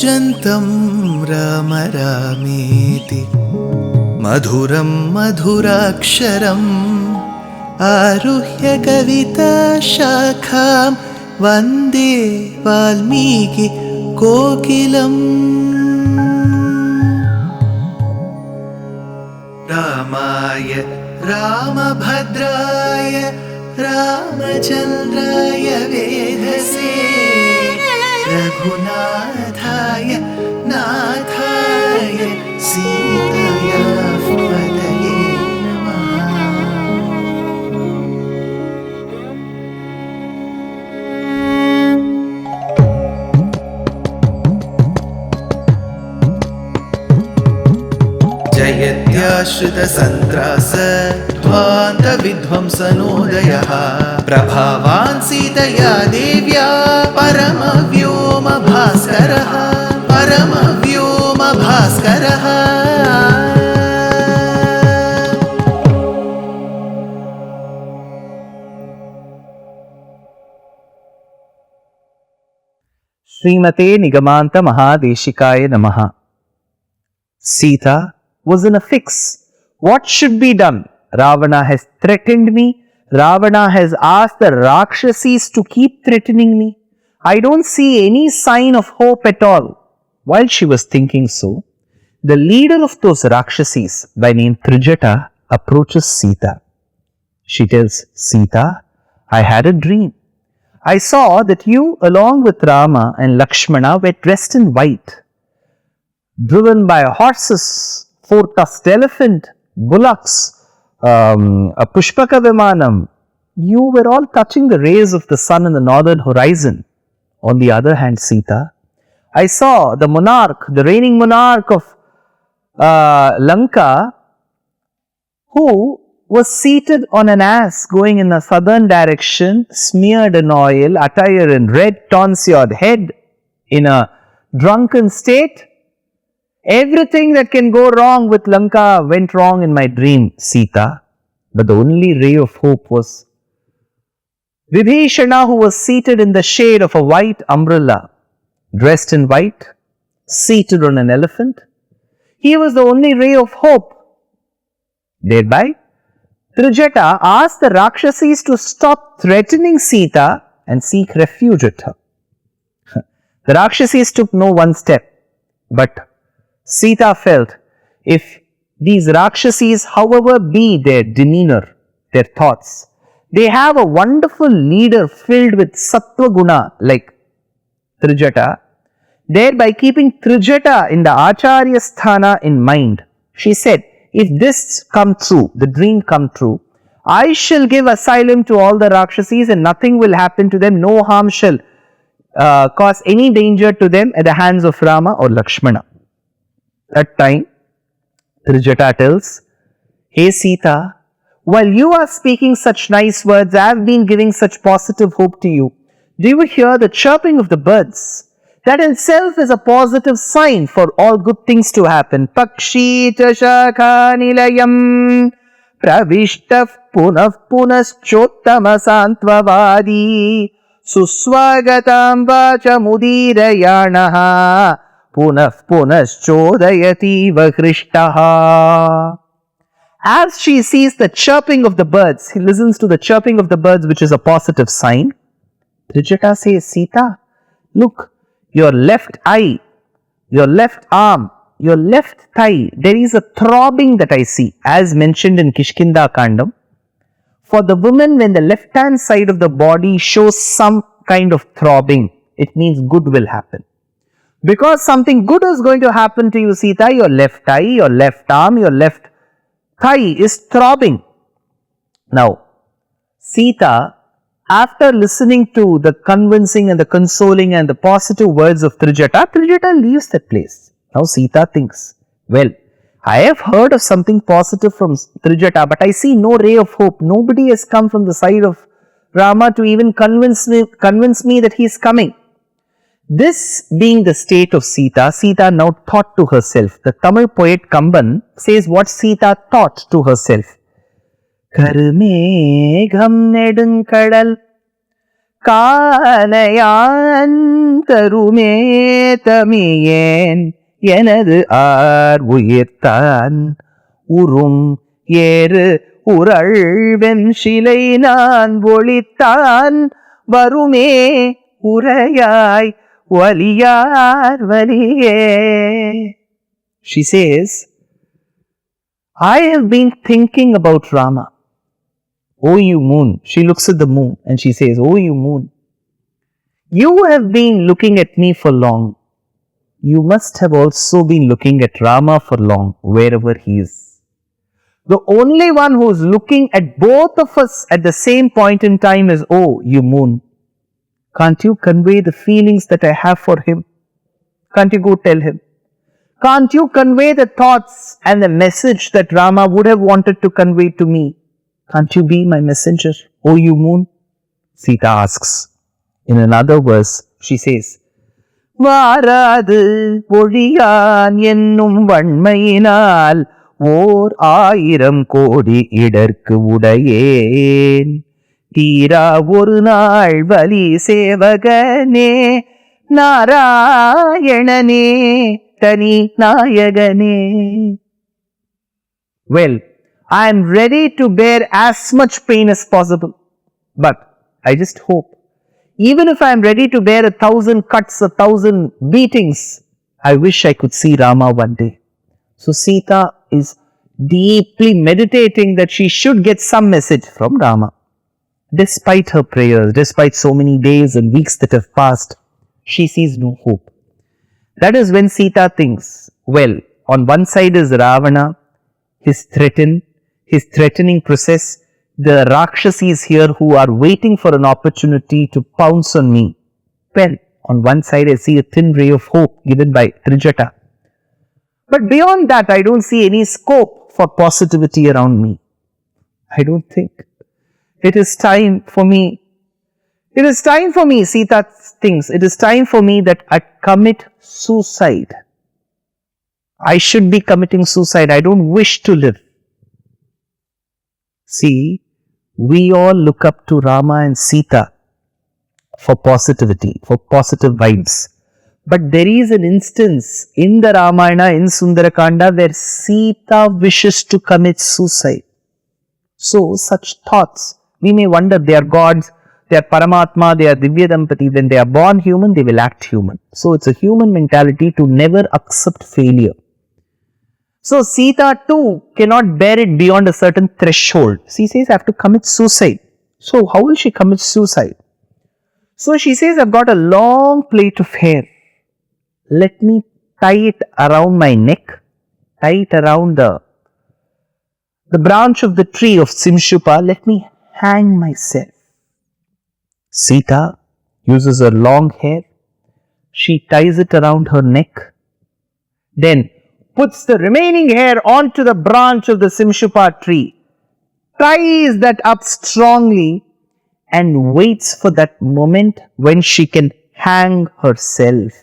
कूजन्तं राम रामेति मधुरं मधुराक्षरम् आरुह्य कविताशाखां वन्दे वाल्मीकि कोकिलम्। रामाय रामभद्राय रामचन्द्राय वेधसे रघुनाथाय नाथाय सीताया पतये नमः। जयत्याश्रितसन्त्रास ध्वान्तविध्वंसनोदयः प्रभावान् सीतया देव्या परमव्योमभास्करः परमव्योमभास्करः। श्रीमते निगमान्त महादेशिकाय नमः। Seetā was in a fix. What should be done? Ravana has threatened me. Ravana has asked the Rakshasis to keep threatening me. I don't see any sign of hope at all. While she was thinking so, the leader of those Rakshasis by name Trijata approaches Seetā. She tells Seetā, I had a dream. I saw that you along with Rama and Lakshmana were dressed in white, driven by horses, four-tusked elephant, bullocks, a pushpaka vimanam. You were all touching the rays of the sun in the northern horizon. On the other hand, Seetā, I saw the monarch, the reigning monarch of Lanka, who was seated on an ass going in a southern direction, smeared in oil, attire in red, tonsured head, in a drunken state. Everything that can go wrong with Lanka went wrong in my dream, Seetā. But the only ray of hope was Vibhishana, who was seated in the shade of a white umbrella, dressed in white, seated on an elephant. He was the only ray of hope. Thereby, Trijata asked the Rakshasis to stop threatening Seetā and seek refuge at her. The Rakshasis took no one step, but Seetā felt if these Rakshasis, however be their demeanor, their thoughts, they have a wonderful leader filled with sattva guna like Trijata, thereby keeping Trijata in the Acharya Sthana in mind. She said, if this come true, the dream come true, I shall give asylum to all the Rakshasis and nothing will happen to them, no harm shall cause any danger to them at the hands of Rama or Lakshmana. That time, Trijata tells, Hey Seetā, while you are speaking such nice words, I have been giving such positive hope to you. Do you hear the chirping of the birds? That itself is a positive sign for all good things to happen. Pakshita shakha nilayam pravishtah punah punaschottama santvavadi suswagatam vacha mudirayanaha punah punaschodayati vakrishtaha. As she sees the chirping of the birds, he listens to the chirping of the birds, which is a positive sign. Trijata says, Seetā, look, your left eye, your left arm, your left thigh, there is a throbbing that I see, as mentioned in Sundara Kandam. For the woman, when the left hand side of the body shows some kind of throbbing, it means good will happen. Because something good is going to happen to you, Seetā, your left eye, your left arm, your left thigh is throbbing. Now, Seetā, after listening to the convincing and the consoling and the positive words of Trijata, Trijata leaves that place. Now Seetā thinks, well, I have heard of something positive from Trijata, but I see no ray of hope. Nobody has come from the side of Rama to even convince me that he is coming. This being the state of Seetā, Seetā now thought to herself. The Tamil poet Kamban says what Seetā thought to herself. Karmegham nedunkadal கானையான் தருமே தமியேன் எனது R உயிர்த்தான் உறும் ஏறு உரள் வெண்சிலை நான் ஒளித்தான் வருமே உரையாய் வலியார் வலியே. She says, I have been thinking about Rama. Oh, you moon. She looks at the moon and she says, oh, you moon. You have been looking at me for long. You must have also been looking at Rama for long, wherever he is. The only one who is looking at both of us at the same point in time is, oh, you moon. Can't you convey the feelings that I have for him? Can't you go tell him? Can't you convey the thoughts and the message that Rama would have wanted to convey to me? Can't you be my messenger, oh you moon? Seetā asks. In another verse, she says, வாராது பொழியான் என்னும் வன்மையினால் ஓர் 1000 கோடி இடர்க்கு உடையேன் தீரா ஒரு நாள் வலி சேவகனே நாராயணனே தனி நாயகனே. Well, I am ready to bear as much pain as possible, but I just hope, even if I am ready to bear 1,000 cuts, 1,000 beatings, I wish I could see Rama one day. So Seetā is deeply meditating that she should get some message from Rama. Despite her prayers, despite so many days and weeks that have passed, she sees no hope. That is when Seetā thinks, well, on one side is Ravana, his threatening process, the Rakshasis here who are waiting for an opportunity to pounce on me. Well, on one side I see a thin ray of hope given by Trijata. But beyond that, I don't see any scope for positivity around me. I don't think. It is time for me. It is time for me, Seetā thinks. It is time for me that I commit suicide. I should be committing suicide. I don't wish to live. See, we all look up to Rama and Seetā for positivity, for positive vibes. But there is an instance in the Ramayana, in Sundara Kandam, where Seetā wishes to commit suicide. So, such thoughts, we may wonder, they are gods, they are Paramatma, they are Divya Dampati. When they are born human, they will act human. So, it's a human mentality to never accept failure. So, Seetā too cannot bear it beyond a certain threshold. She says, I have to commit suicide. So, how will she commit suicide? So, she says, I've got a long plait of hair. Let me tie it around my neck, tie it around the branch of the tree of Simshupa. Let me hang myself. Seetā uses her long hair. She ties it around her neck. Then puts the remaining hair onto the branch of the Simshupa tree, ties that up strongly and waits for that moment when she can hang herself.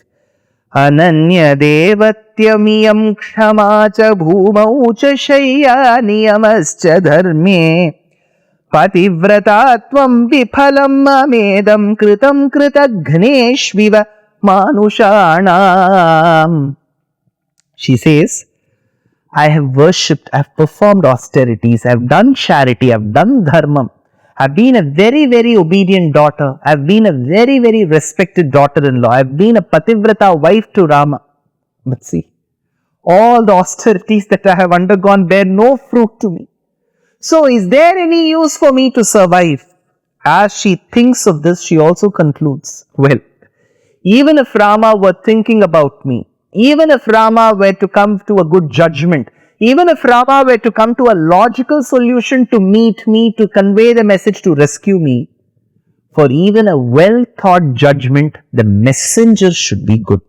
Ananya devatyamiyam kshama cha bhumau cha shayya niyamascha dharme pativratatvam viphalam amedam kritam kritaghnesviva manushanam. She says, I have worshipped, I have performed austerities, I have done charity, I have done dharmam. I have been a very, very obedient daughter. I have been a very, very respected daughter-in-law. I have been a pativrata wife to Rama. But see, all the austerities that I have undergone bear no fruit to me. So, is there any use for me to survive? As she thinks of this, she also concludes, well, even if Rama were thinking about me, even if Rama were to come to a good judgment, even if Rama were to come to a logical solution to meet me, to convey the message, to rescue me, for even a well-thought judgment, the messenger should be good.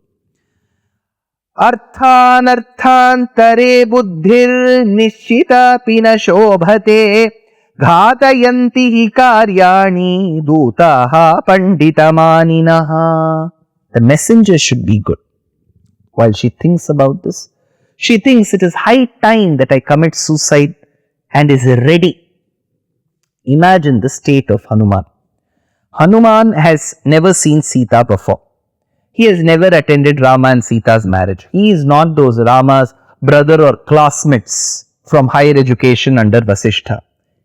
Arthanarthantare buddhir nishchita pina shobhate ghatayanti hi karyani dutaha panditamaninaha. The messenger should be good. While she thinks about this, she thinks it is high time that I commit suicide and is ready. Imagine the state of Hanuman. Hanuman has never seen Seetā before. He has never attended Rama and Seeta's marriage. He is not those Rama's brother or classmates from higher education under Vasishtha.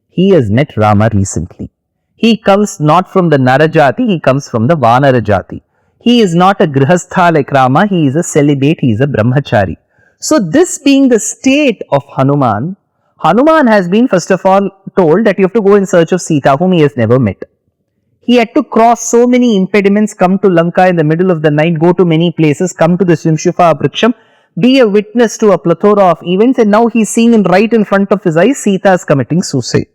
He has met Rama recently. He comes not from the Narajati, he comes from the Vanarajati. He is not a Grihastha like Rama, he is a celibate, he is a Brahmachari. So this being the state of Hanuman, Hanuman has been first of all told that you have to go in search of Seetā, whom he has never met. He had to cross so many impediments, come to Lanka in the middle of the night, go to many places, come to the Shimshufa Vriksham, be a witness to a plethora of events, and now he is seeing right in front of his eyes, Seetā is committing suicide.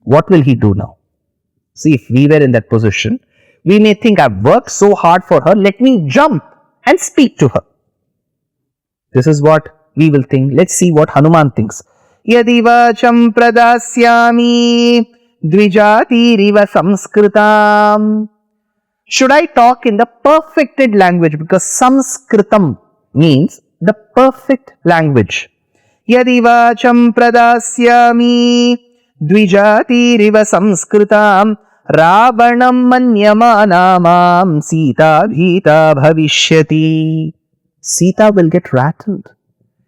What will he do now? See, if we were in that position, we may think, I've worked so hard for her, let me jump and speak to her. This is what we will think. Let's see what Hanuman thinks. Yadi vacham pradasyami dvijatiriva samskritam. Should I talk in the perfected language? Because samskritam means the perfect language. Yadi vacham pradasyami dvijatiriva samskritam ravanam manyamanamam Seetā bhita bhavishyati. Seetā will get rattled.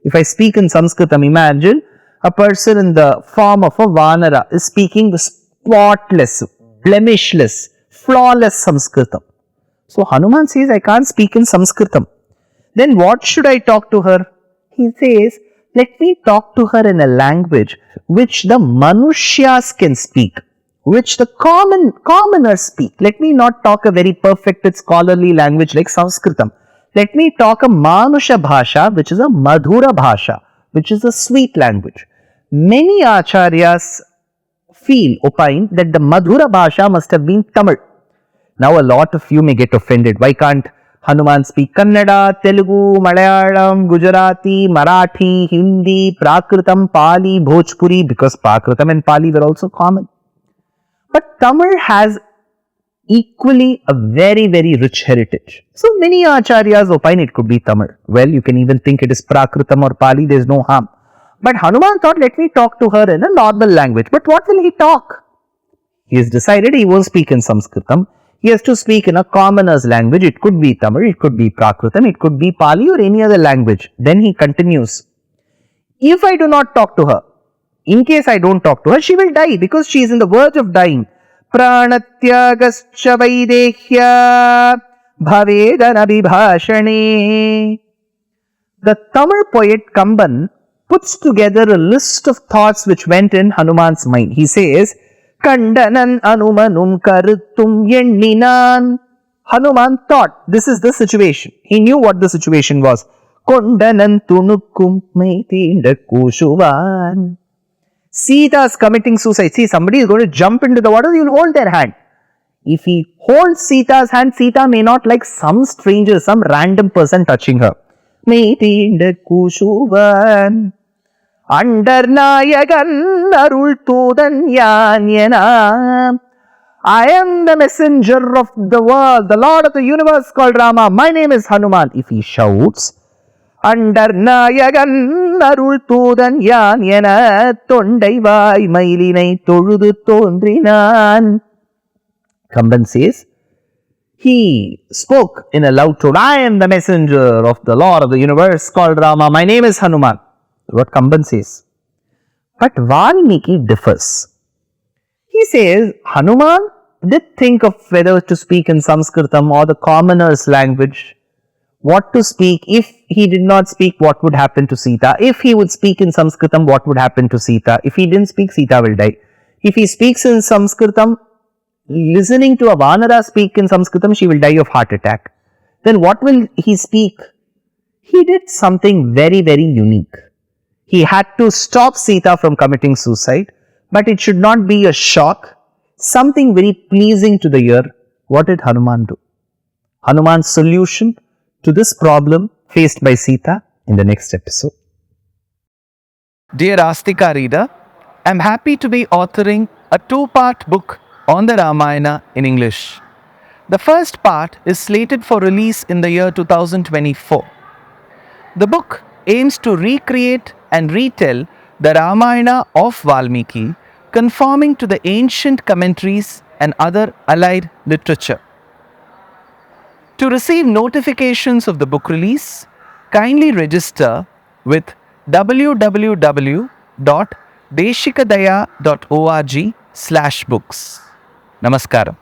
If I speak in Sanskritam, imagine a person in the form of a Vanara is speaking the spotless, blemishless, flawless Sanskritam. So Hanuman says, I can't speak in Sanskritam. Then what should I talk to her? He says, let me talk to her in a language which the Manushyas can speak, which the commoners speak. Let me not talk a very perfected scholarly language like Sanskritam. Let me talk a Manusha Bhasha, which is a Madhura Bhasha, which is a sweet language. Many Acharyas opine that the Madhura Bhasha must have been Tamil. Now a lot of you may get offended. Why can't Hanuman speak Kannada, Telugu, Malayalam, Gujarati, Marathi, Hindi, Prakritam, Pali, Bhojpuri, because Prakritam and Pali were also common. But Tamil has equally a very, very rich heritage. So many Acharyas opine it could be Tamil. Well, you can even think it is Prakritam or Pali, there is no harm. But Hanuman thought, let me talk to her in a normal language. But what will he talk? He has decided he won't speak in Sanskritam. He has to speak in a commoner's language. It could be Tamil, it could be Prakritam, it could be Pali or any other language. Then he continues, if I do not talk to her, in case I don't talk to her, she will die because she is in the verge of dying. Pranatyagascha vaidehya bhavedanabhibhashane. The Tamil poet Kamban puts together a list of thoughts which went in Hanuman's mind. He says, Kandanan anumanum karuttum yenninan. Hanuman thought, this is the situation. He knew what the situation was. Kondanan tunukkum maitinda kushuvan. Seetā is committing suicide. See, somebody is going to jump into the water, you will hold their hand. If he holds Seeta's hand, Seetā may not like some stranger, some random person touching her. Meitinda kushuvan Andarnayagan arul tudan yanyana. I am the messenger of the world, the Lord of the universe called Rama. My name is Hanuman. If he shouts, Andarnayagan arul tudan yanyana tondai vai mailinai toludu tondrinan. Kamban says, he spoke in a loud tone, I am the messenger of the Lord of the universe called Rama. My name is Hanuman. What Kamban says. But Valmiki differs. He says, Hanuman did think of whether to speak in Sanskritam or the commoner's language. What to speak. If he did not speak, what would happen to Seetā? If he would speak in Sanskritam, what would happen to Seetā? If he didn't speak, Seetā will die. If he speaks in Sanskritam, listening to a Vanara speak in Sanskritam, she will die of heart attack. Then what will he speak? He did something very, very unique. He had to stop Seetā from committing suicide, but it should not be a shock, something very pleasing to the ear. What did Hanuman do? Hanuman's solution to this problem faced by Seetā in the next episode. Dear Astika reader, I am happy to be authoring a two-part book on the Ramayana in English. The first part is slated for release in the year 2024. The book aims to recreate and retell the Ramayana of Valmiki, conforming to the ancient commentaries and other allied literature. To receive notifications of the book release, kindly register with www.deshikadaya.org/books. Namaskaram.